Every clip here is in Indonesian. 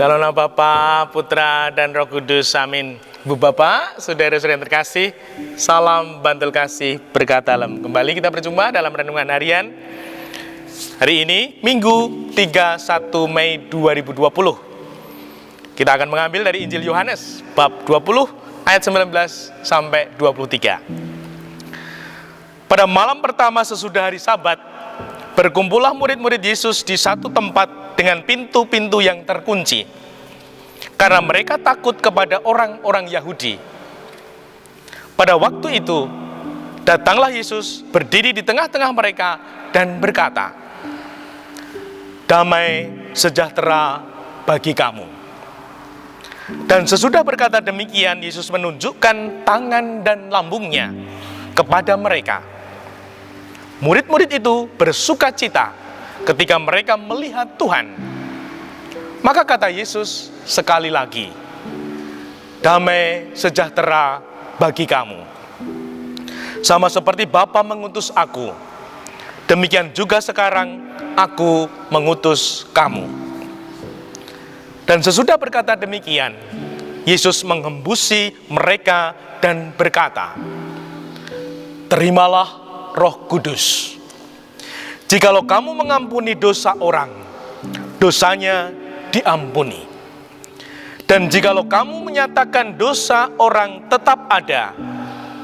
Dalam nama Bapa, Putra, dan Roh Kudus, amin. Bu Bapak, saudara-saudara yang terkasih, salam bantul kasih berkat dalam. Kembali kita berjumpa dalam renungan harian hari ini, Minggu 31 Mei 2020. Kita akan mengambil dari Injil Yohanes, bab 20, ayat 19 sampai 23. Pada malam pertama sesudah hari Sabat, berkumpullah murid-murid Yesus di satu tempat dengan pintu-pintu yang terkunci, karena mereka takut kepada orang-orang Yahudi. Pada waktu itu, datanglah Yesus berdiri di tengah-tengah mereka dan berkata, "Damai sejahtera bagi kamu." Dan sesudah berkata demikian, Yesus menunjukkan tangan dan lambungnya kepada mereka. Murid-murid itu bersuka cita ketika mereka melihat Tuhan. Maka kata Yesus sekali lagi, "Damai sejahtera bagi kamu. Sama seperti Bapa mengutus aku, demikian juga sekarang aku mengutus kamu." Dan sesudah berkata demikian, Yesus mengembusi mereka dan berkata, "Terimalah Roh Kudus. Jikalau kamu mengampuni dosa orang, dosanya diampuni. Dan jikalau kamu menyatakan dosa orang tetap ada,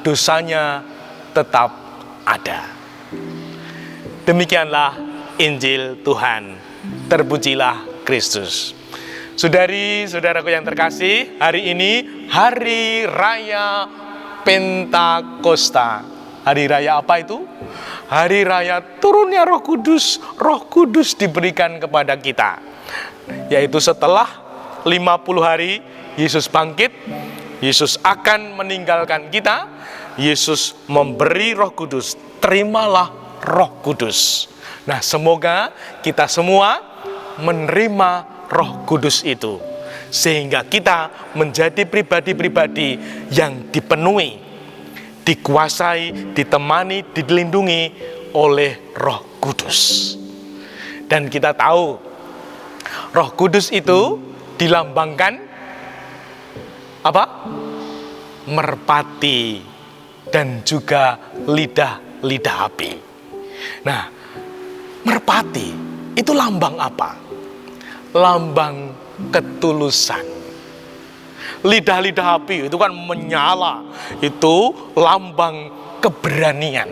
dosanya tetap ada." Demikianlah Injil Tuhan. Terpujilah Kristus. Saudari-saudaraku yang terkasih, hari ini Hari Raya Pentakosta. Hari Raya apa itu? Hari Raya turunnya Roh Kudus. Roh Kudus diberikan kepada kita, yaitu setelah 50 hari Yesus bangkit, Yesus akan meninggalkan kita, Yesus memberi Roh Kudus. Terimalah Roh Kudus. Nah, semoga kita semua menerima Roh Kudus itu, sehingga kita menjadi pribadi-pribadi yang dipenuhi, dikuasai, ditemani, dilindungi oleh Roh Kudus. Dan kita tahu Roh Kudus itu dilambangkan apa? Merpati dan juga lidah api. Nah, merpati itu lambang apa? Lambang ketulusan. Lidah api itu kan menyala, itu lambang keberanian.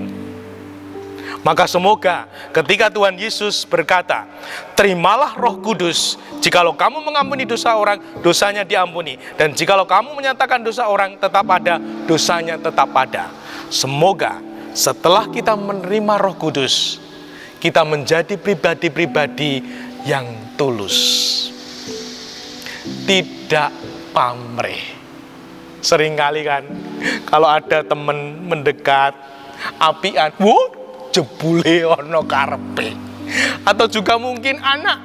Maka semoga ketika Tuhan Yesus berkata, "Terimalah Roh Kudus, jikalau kamu mengampuni dosa orang, dosanya diampuni. Dan jikalau kamu menyatakan dosa orang tetap ada, dosanya tetap ada." Semoga setelah kita menerima Roh Kudus, kita menjadi pribadi-pribadi yang tulus, tidak pamrih. Seringkali kan kalau ada temen mendekat apian, jebule ono karepe. Atau juga mungkin anak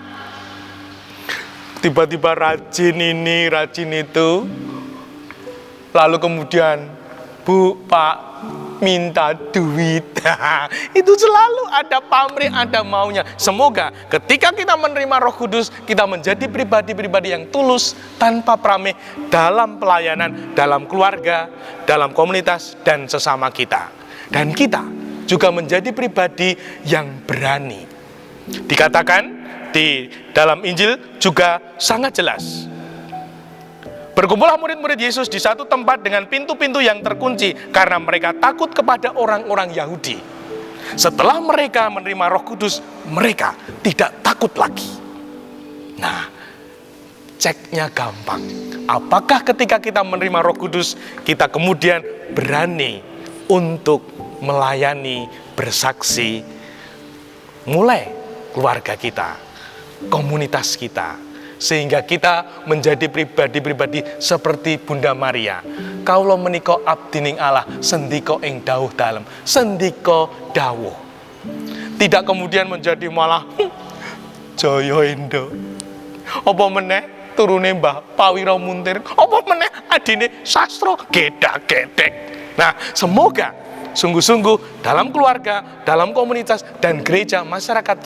tiba-tiba rajin ini, rajin itu, lalu kemudian, "Bu, Pak, minta duit." Itu selalu ada pamrih, ada maunya. Semoga ketika kita menerima Roh Kudus, kita menjadi pribadi-pribadi yang tulus, tanpa pamrih dalam pelayanan, dalam keluarga, dalam komunitas, dan sesama kita. Dan kita juga menjadi pribadi yang berani. Dikatakan di dalam Injil juga sangat jelas, berkumpullah murid-murid Yesus di satu tempat dengan pintu-pintu yang terkunci, karena mereka takut kepada orang-orang Yahudi. Setelah mereka menerima Roh Kudus, mereka tidak takut lagi. Nah, ceknya gampang. Apakah ketika kita menerima Roh Kudus, kita kemudian berani untuk melayani, bersaksi, mulai keluarga kita, komunitas kita, sehingga kita menjadi pribadi-pribadi seperti Bunda Maria. "Kaula menika abdining Allah, sendika ing dawuh dalem." Sendika dawuh. Tidak kemudian menjadi malah Jaya Endo. Apa meneh turune Mbah Pawira Muntir. Apa meneh adine Sastro gedak-gedek. Nah, semoga sungguh-sungguh dalam keluarga, dalam komunitas, dan gereja masyarakat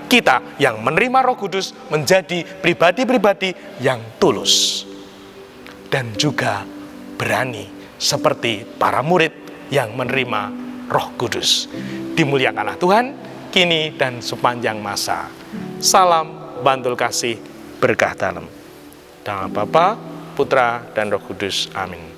kita yang menerima Roh Kudus menjadi pribadi-pribadi yang tulus dan juga berani seperti para murid yang menerima Roh Kudus. Dimuliakanlah Tuhan kini dan sepanjang masa. Salam bantul kasih berkah dalam. Nama Bapa, Putra, dan Roh Kudus. Amin.